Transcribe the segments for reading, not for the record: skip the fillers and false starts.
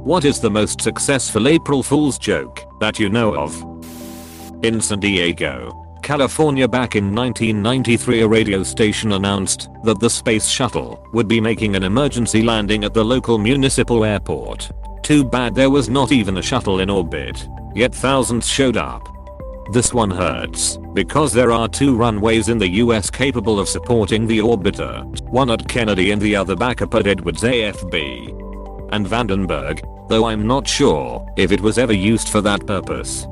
What is the most successful April Fool's joke that you know of? In San Diego, California back in 1993, a radio station announced that the space shuttle would be making an emergency landing at the local municipal airport. Too bad there was not even a shuttle in orbit, yet thousands showed up. This one hurts because there are 2 runways in the US capable of supporting the orbiter, one at Kennedy and the other back up at Edwards AFB and Vandenberg, though I'm not sure if it was ever used for that purpose.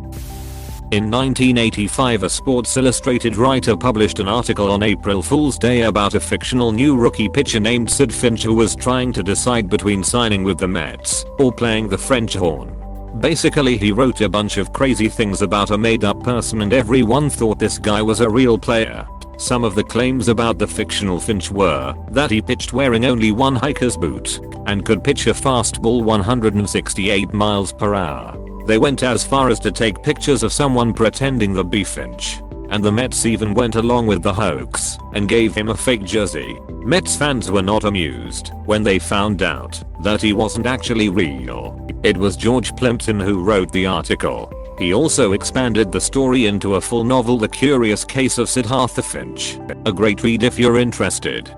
In 1985, a Sports Illustrated writer published an article on April Fool's Day about a fictional new rookie pitcher named Sid Finch who was trying to decide between signing with the Mets or playing the French horn. Basically, he wrote a bunch of crazy things about a made-up person and everyone thought this guy was a real player. Some of the claims about the fictional Finch were that he pitched wearing only one hiker's boot and could pitch a fastball 168 miles per hour. They went as far as to take pictures of someone pretending to be Finch, and the Mets even went along with the hoax and gave him a fake jersey. Mets fans were not amused when they found out that he wasn't actually real. It was George Plimpton who wrote the article. He also expanded the story into a full novel, The Curious Case of Siddhartha Finch. A great read if you're interested.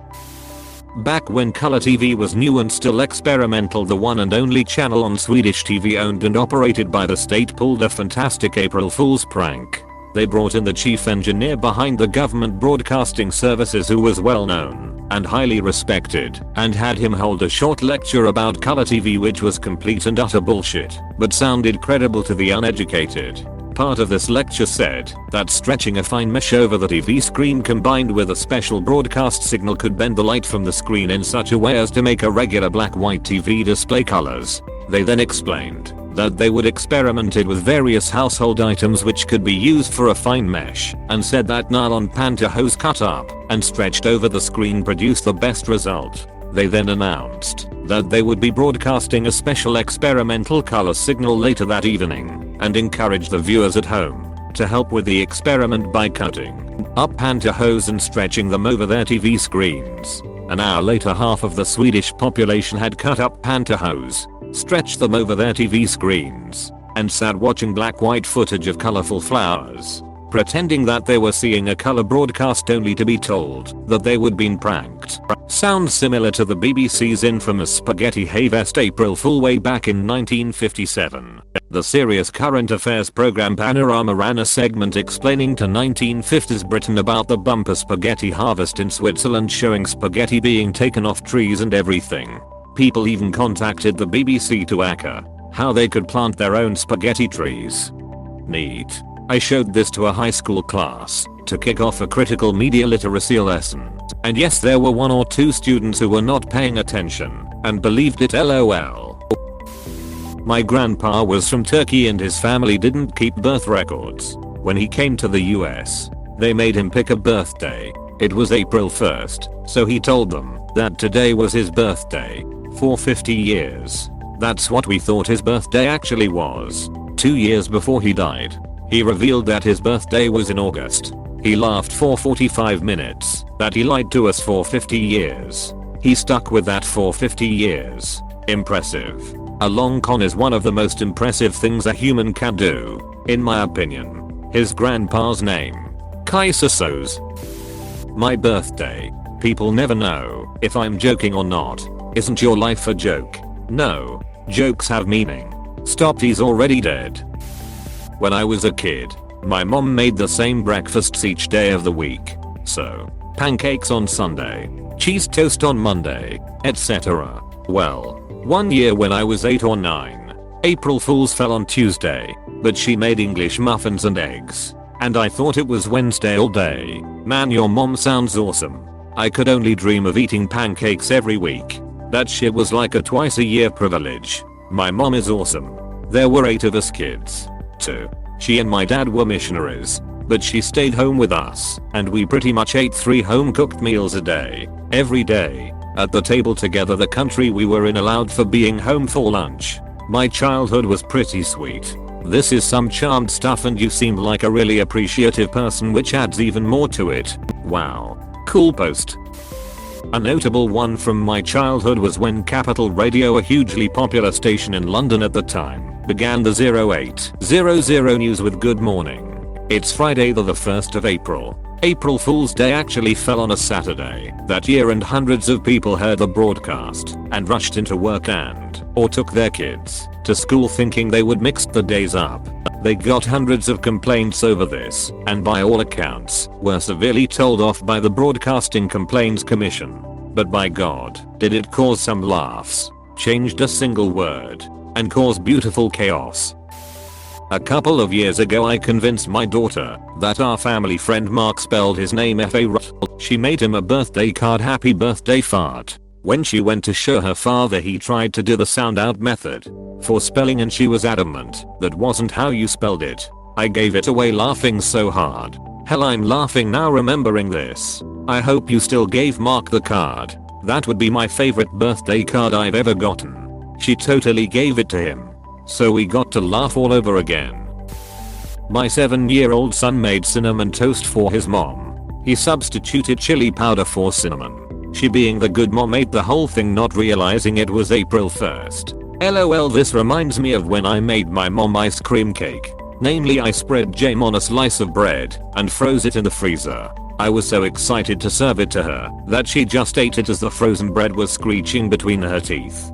Back when color TV was new and still experimental, the one and only channel on Swedish TV owned and operated by the state pulled a fantastic April Fool's prank. They brought in the chief engineer behind the government broadcasting services, who was well known and highly respected, and had him hold a short lecture about color TV which was complete and utter bullshit, but sounded credible to the uneducated. Part of this lecture said that stretching a fine mesh over the TV screen combined with a special broadcast signal could bend the light from the screen in such a way as to make a regular black-white TV display colors. They then explained that they would experimented with various household items which could be used for a fine mesh, and said that nylon pantyhose cut up and stretched over the screen produced the best result. They then announced that they would be broadcasting a special experimental color signal later that evening and encouraged the viewers at home to help with the experiment by cutting up pantyhose and stretching them over their TV screens. An hour later, half of the Swedish population had cut up pantyhose, stretched them over their TV screens, and sat watching black-white footage of colorful flowers, pretending that they were seeing a color broadcast only to be told that they would been pranked. Sounds similar to the BBC's infamous Spaghetti Hayfest April Fool way back in 1957. The serious current affairs program Panorama ran a segment explaining to 1950s Britain about the bumper spaghetti harvest in Switzerland, showing spaghetti being taken off trees and everything. People even contacted the BBC to ask how they could plant their own spaghetti trees. Neat. I showed this to a high school class to kick off a critical media literacy lesson. And yes, there were 1 or 2 students who were not paying attention and believed it, lol. My grandpa was from Turkey and his family didn't keep birth records. When he came to the US, they made him pick a birthday. It was April 1st, so he told them that today was his birthday. For 50 years. That's what we thought his birthday actually was. 2 years before he died, he revealed that his birthday was in August. He laughed for 45 minutes that he lied to us for 50 years. He stuck with that for 50 years. Impressive. A long con is one of the most impressive things a human can do, in my opinion. His grandpa's name, Kaisasos. My birthday. People never know if I'm joking or not. Isn't your life a joke? No. Jokes have meaning. Stop, he's already dead. When I was a kid, my mom made the same breakfasts each day of the week. So, pancakes on Sunday, cheese toast on Monday, etc. Well, one year when I was 8 or 9, April Fool's fell on Tuesday, but she made English muffins and eggs. And I thought it was Wednesday all day. Man, your mom sounds awesome. I could only dream of eating pancakes every week. That shit was like a twice a year privilege. My mom is awesome. There were 8 of us kids. 2. She and my dad were missionaries, but she stayed home with us, and we pretty much ate 3 home cooked meals a day, every day. At the table together, the country we were in allowed for being home for lunch. My childhood was pretty sweet. This is some charmed stuff and you seem like a really appreciative person, which adds even more to it. Wow. Cool post. A notable one from my childhood was when Capital Radio, a hugely popular station in London at the time, began the 0800 news with "Good morning. It's Friday the 1st of April. April Fool's Day actually fell on a Saturday that year, and hundreds of people heard the broadcast and rushed into work or took their kids to school thinking they would mix the days up. They got hundreds of complaints over this, and by all accounts were severely told off by the Broadcasting Complaints Commission. But by God, did it cause some laughs, changed a single word, and caused beautiful chaos. A couple of years ago I convinced my daughter that our family friend Mark spelled his name F-A-R. She made him a birthday card, "Happy birthday fart." When she went to show her father, he tried to do the sound out method for spelling, and she was adamant that wasn't how you spelled it. I gave it away laughing so hard. Hell, I'm laughing now remembering this. I hope you still gave Mark the card. That would be my favorite birthday card I've ever gotten. She totally gave it to him. So we got to laugh all over again. My 7-year-old son made cinnamon toast for his mom. He substituted chili powder for cinnamon. She, being the good mom, ate the whole thing, not realizing it was April 1st. LOL, this reminds me of when I made my mom ice cream cake. Namely, I spread jam on a slice of bread and froze it in the freezer. I was so excited to serve it to her that she just ate it as the frozen bread was screeching between her teeth.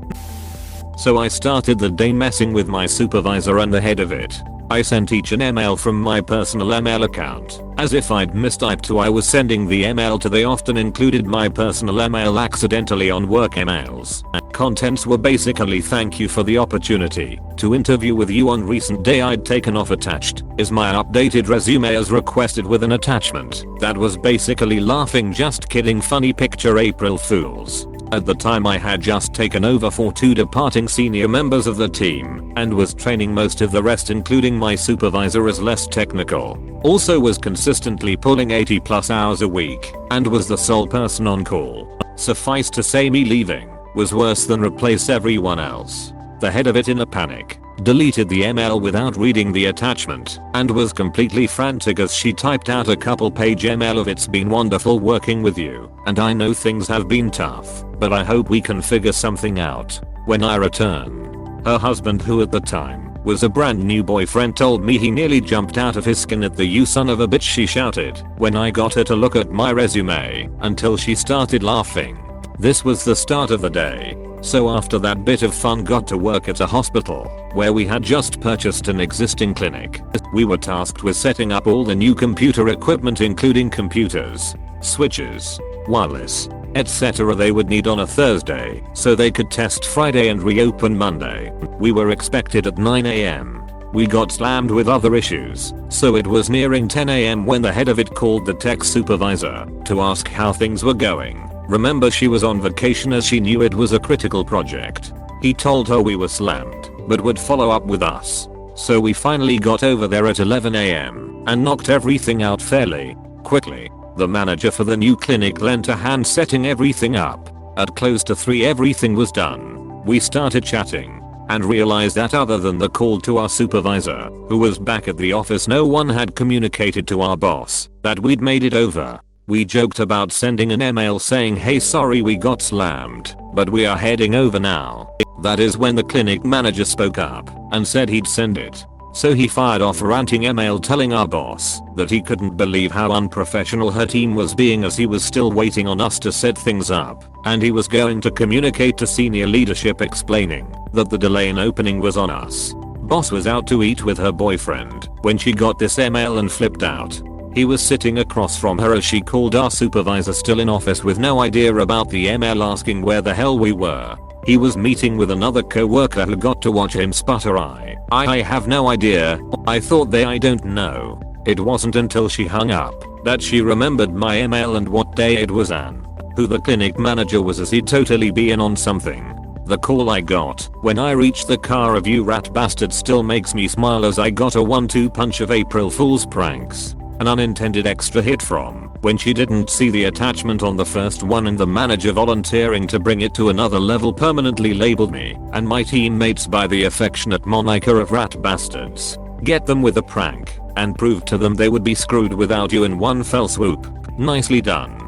So I started the day messing with my supervisor and the head of it. I sent each an email from my personal email account. As if I'd mistyped who I was sending the email to, they often included my personal email accidentally on work emails. Contents were basically, "Thank you for the opportunity to interview with you on recent day I'd taken off. Attached is my updated resume as requested," with an attachment that was basically laughing, "Just kidding, funny picture, April Fools." At the time I had just taken over for 2 departing senior members of the team and was training most of the rest, including my supervisor, as less technical. Also was consistently pulling 80+ hours a week and was the sole person on call. Suffice to say, me leaving was worse than replace everyone else. The head of it, in a panic, deleted the email without reading the attachment and was completely frantic as she typed out a couple-page email of "It's been wonderful working with you, and I know things have been tough, but I hope we can figure something out when I return." Her husband, who at the time was a brand new boyfriend, told me he nearly jumped out of his skin at the "You son of a bitch," she shouted when I got her to look at my resume, until she started laughing. This was the start of the day. So after that bit of fun, got to work at a hospital where we had just purchased an existing clinic. We were tasked with setting up all the new computer equipment, including computers, switches, wireless, etc. they would need on a Thursday so they could test Friday and reopen Monday. We were expected at 9 AM. We got slammed with other issues, so it was nearing 10 AM when the head of it called the tech supervisor to ask how things were going. Remember, she was on vacation as she knew it was a critical project. He told her we were slammed, but would follow up with us. So we finally got over there at 11 AM and knocked everything out fairly quickly. The manager for the new clinic lent a hand setting everything up. At close to 3 everything was done. We started chatting and realized that other than the call to our supervisor, who was back at the office, no one had communicated to our boss that we'd made it over. We joked about sending an email saying, "Hey, sorry we got slammed, but we are heading over now." That is when the clinic manager spoke up and said he'd send it. So he fired off a ranting email telling our boss that he couldn't believe how unprofessional her team was being, as he was still waiting on us to set things up, and he was going to communicate to senior leadership explaining that the delay in opening was on us. Boss was out to eat with her boyfriend when she got this email and flipped out. He was sitting across from her as she called our supervisor, still in office, with no idea about the email, asking where the hell we were. He was meeting with another co-worker who got to watch him sputter. I have no idea. I thought I don't know. It wasn't until she hung up that she remembered my email and what day it was and who the clinic manager was, as he'd totally be in on something. The call I got when I reached the car of "You rat bastard" still makes me smile, as I got a 1-2 punch of April Fool's pranks. An unintended extra hit from when she didn't see the attachment on the first one, and the manager volunteering to bring it to another level permanently labeled me and my teammates by the affectionate moniker of "rat bastards." Get them with a prank and prove to them they would be screwed without you in one fell swoop. Nicely done.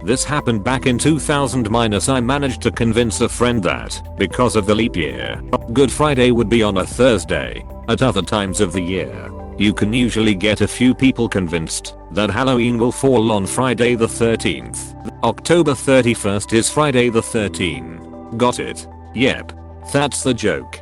This happened back in 2000 minus I managed to convince a friend that, because of the leap year, Good Friday would be on a Thursday. At other times of the year, you can usually get a few people convinced that Halloween will fall on Friday the 13th. October 31st is Friday the 13th. Got it? Yep. That's the joke.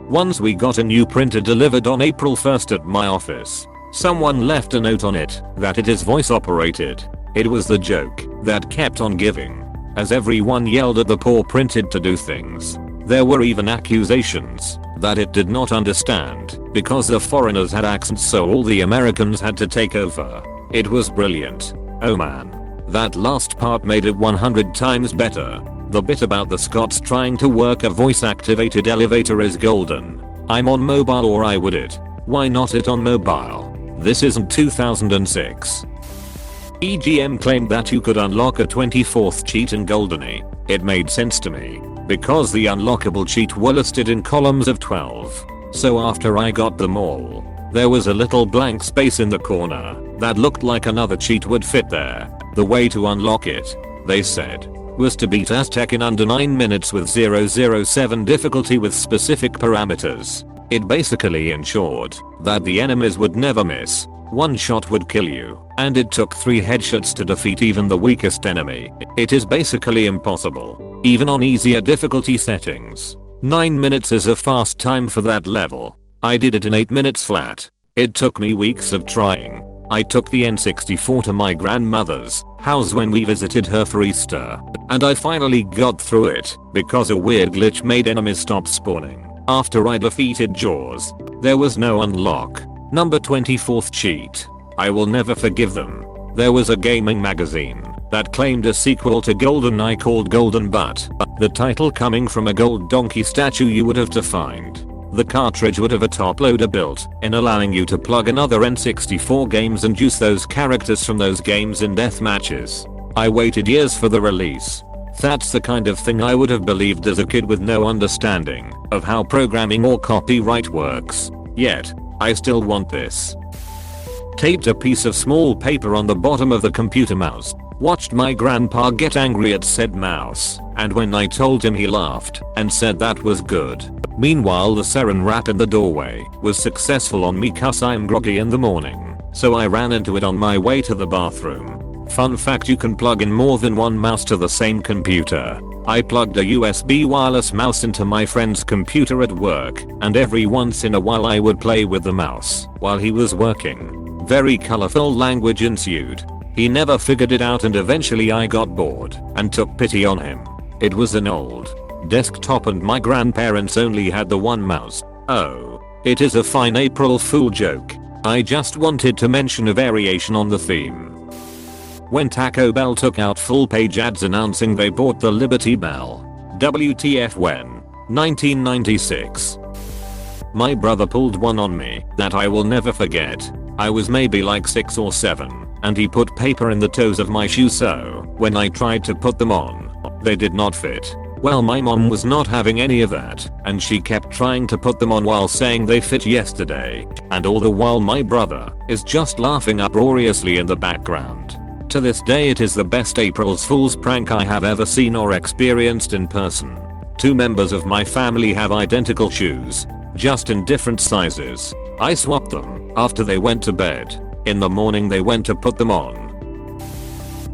Once we got a new printer delivered on April 1st at my office. Someone left a note on it that it is voice operated. It was the joke that kept on giving, as everyone yelled at the poor printer to do things. There were even accusations that it did not understand because the foreigners had accents, so all the Americans had to take over. It was brilliant. Oh man. That last part made it 100 times better. The bit about the Scots trying to work a voice activated elevator is golden. I'm on mobile, or I would it. Why not it on mobile? This isn't 2006. EGM claimed that you could unlock a 24th cheat in Goldeny. It made sense to me, because the unlockable cheat were listed in columns of 12. So after I got them all, there was a little blank space in the corner that looked like another cheat would fit there. The way to unlock it, they said, was to beat Aztec in under 9 minutes with 007 difficulty with specific parameters. It basically ensured that the enemies would never miss. One shot would kill you, and it took 3 headshots to defeat even the weakest enemy. It is basically impossible, even on easier difficulty settings. 9 minutes is a fast time for that level. I did it in 8 minutes flat. It took me weeks of trying. I took the N64 to my grandmother's house when we visited her for Easter, and I finally got through it because a weird glitch made enemies stop spawning. After I defeated Jaws, there was no unlock. Number 24th cheat. I will never forgive them. There was a gaming magazine that claimed a sequel to GoldenEye called Golden Butt. The title coming from a gold donkey statue you would have to find. The cartridge would have a top loader built in, allowing you to plug another N64 games and use those characters from those games in death matches. I waited years for the release. That's the kind of thing I would have believed as a kid with no understanding of how programming or copyright works. Yet, I still want this. Taped a piece of small paper on the bottom of the computer mouse. Watched my grandpa get angry at said mouse, and when I told him he laughed and said that was good. Meanwhile the saran wrap in the doorway was successful on me cause I'm groggy in the morning, so I ran into it on my way to the bathroom. Fun fact, you can plug in more than one mouse to the same computer. I plugged a USB wireless mouse into my friend's computer at work, and every once in a while I would play with the mouse while he was working. Very colorful language ensued. He never figured it out, and eventually I got bored and took pity on him. It was an old desktop and my grandparents only had the one mouse. Oh, it is a fine April Fool joke. I just wanted to mention a variation on the theme. When Taco Bell took out full page ads announcing they bought the Liberty Bell. WTF when? 1996. My brother pulled one on me that I will never forget. I was maybe like 6 or 7, and he put paper in the toes of my shoes, so when I tried to put them on, they did not fit. Well, my mom was not having any of that, and she kept trying to put them on while saying they fit yesterday, and all the while my brother is just laughing uproariously in the background. To this day it is the best April Fool's prank I have ever seen or experienced in person. 2 members of my family have identical shoes, just in different sizes. I swapped them after they went to bed. In the morning they went to put them on.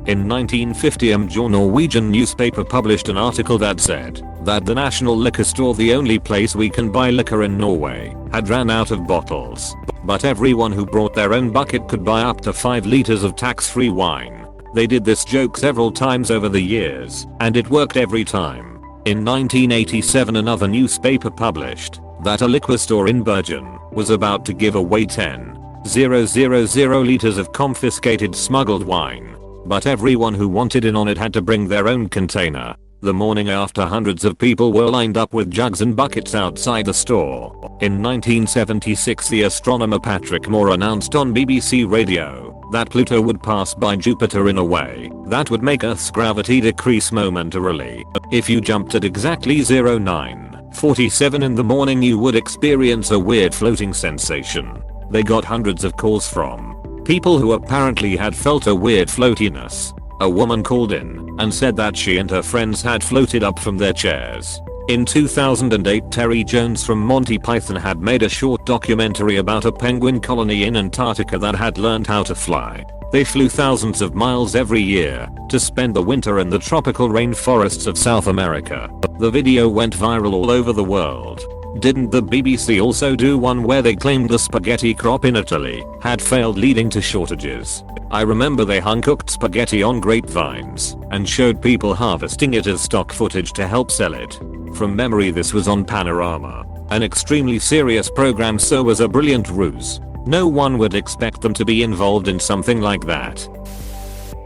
In 1950 a major Norwegian newspaper published an article that said that the national liquor store, the only place we can buy liquor in Norway, had ran out of bottles. But everyone who brought their own bucket could buy up to 5 liters of tax-free wine. They did this joke several times over the years, and it worked every time. In 1987 another newspaper published that a liquor store in Bergen was about to give away 10,000 liters of confiscated smuggled wine. But everyone who wanted in on it had to bring their own container. The morning after, hundreds of people were lined up with jugs and buckets outside the store. In 1976 the astronomer Patrick Moore announced on BBC Radio that Pluto would pass by Jupiter in a way that would make Earth's gravity decrease momentarily. If you jumped at exactly 09:47 in the morning you would experience a weird floating sensation. They got hundreds of calls from people who apparently had felt a weird floatiness. A woman called in and said that she and her friends had floated up from their chairs. In 2008, Terry Jones from Monty Python had made a short documentary about a penguin colony in Antarctica that had learned how to fly. They flew thousands of miles every year to spend the winter in the tropical rainforests of South America. The video went viral all over the world. Didn't the BBC also do one where they claimed the spaghetti crop in Italy had failed, leading to shortages? I remember they hung cooked spaghetti on grapevines and showed people harvesting it as stock footage to help sell it. From memory, this was on Panorama. An extremely serious program, so was a brilliant ruse. No one would expect them to be involved in something like that.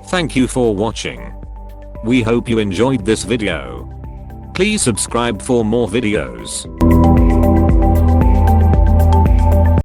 Thank you for watching. We hope you enjoyed this video. Please subscribe for more videos.